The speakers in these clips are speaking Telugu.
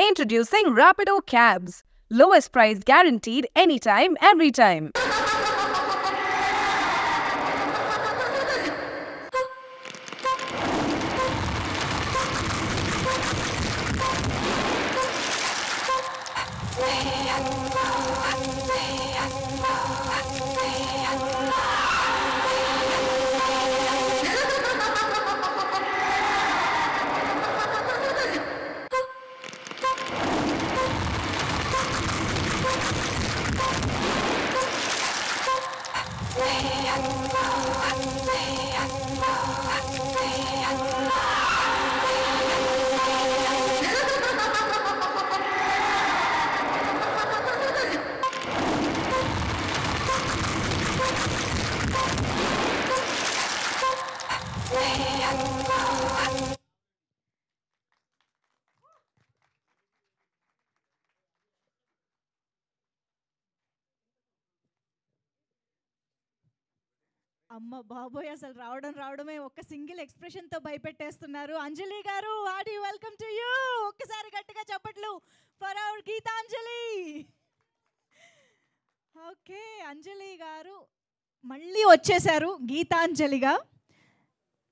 Introducing Rapido Cabs. Lowest price guaranteed anytime, every time. అమ్మ బాబోయ్ అసలు రావడమే ఒక సింగిల్ ఎక్స్ప్రెషన్తో భయపెట్టేస్తున్నారు. అంజలి గారు, హార్టీ వెల్కమ్ టు యూ. ఒక్కసారి గట్టిగా చప్పట్లు ఫర్ అవర్ గీతాంజలి. ఓకే, అంజలి గారు మళ్ళీ వచ్చేసారు గీతాంజలిగా.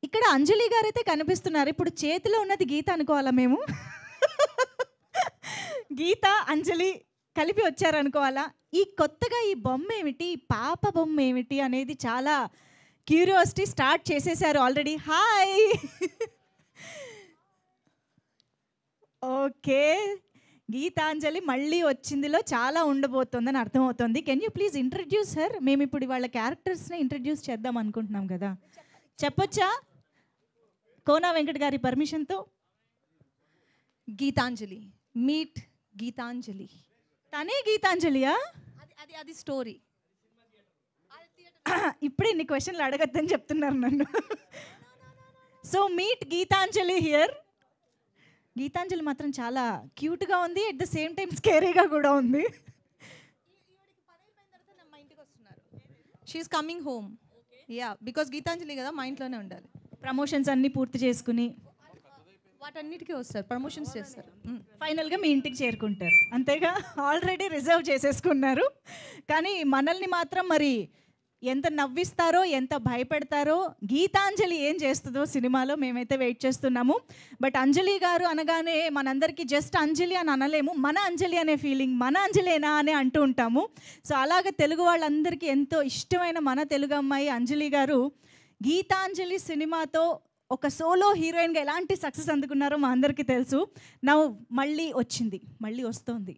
ఇక్కడ అంజలి గారు అయితే కనిపిస్తున్నారు. ఇప్పుడు చేతిలో ఉన్నది గీత అనుకోవాలా మేము? గీత అంజలి కలిపి వచ్చారనుకోవాలా? ఈ కొత్తగా ఈ బొమ్మ ఏమిటి, పాప బొమ్మ ఏమిటి అనేది చాలా క్యూరియాసిటీ స్టార్ట్ చేసేసారు ఆల్రెడీ. హాయ్. ఓకే, గీతాంజలి మళ్ళీ వచ్చిందిలో చాలా ఉండబోతుందని అర్థమవుతుంది. Can you please introduce her? మేము ఇప్పుడు వాళ్ళ క్యారెక్టర్స్ని ఇంట్రడ్యూస్ చేద్దాం అనుకుంటున్నాం కదా, చెప్పొచ్చా? కోనా వెంకట్ గారి పర్మిషన్తో. గీతాంజలి, మీట్ గీతాంజలి. తనే గీతాంజలియా? అది స్టోరీ. ఇప్పుడే ఇన్ని క్వశ్చన్లు అడగద్దని చెప్తున్నారు నన్ను. So meet Geetanjali here. Geetanjali మాత్రం చాలా క్యూట్గా ఉంది, అట్ ద సేమ్ టైం స్కేరీగా కూడా ఉంది. మా ఇంటికి వస్తున్నారు. She's coming home. Yeah, because Geetanjali కదా, మా ఇంట్లోనే ఉండాలి. ప్రమోషన్స్ అన్నీ పూర్తి చేసుకుని వాటన్నిటికీ వస్తారు, ప్రమోషన్స్ చేస్తారు. ఫైనల్గా మీ ఇంటికి చేరుకుంటారు అంతేగా. ఆల్రెడీ రిజర్వ్ చేసేసుకున్నారు. కానీ మనల్ని మాత్రం మరి ఎంత నవ్విస్తారో, ఎంత భయపెడతారో, గీతాంజలి ఏం చేస్తుందో సినిమాలో మేమైతే వెయిట్ చేస్తున్నాము. బట్ అంజలి గారు అనగానే మనందరికీ జస్ట్ అంజలి అని అనలేము, మన అంజలి అనే ఫీలింగ్, మన అంజలేనా అని అంటూ ఉంటాము. సో అలాగే తెలుగు వాళ్ళందరికీ ఎంతో ఇష్టమైన మన తెలుగు అమ్మాయి అంజలి గారు గీతాంజలి సినిమాతో ఒక సోలో హీరోయిన్గా ఎలాంటి సక్సెస్ అందుకున్నారో మా అందరికీ తెలుసు. మళ్ళీ వచ్చింది, మళ్ళీ వస్తుంది.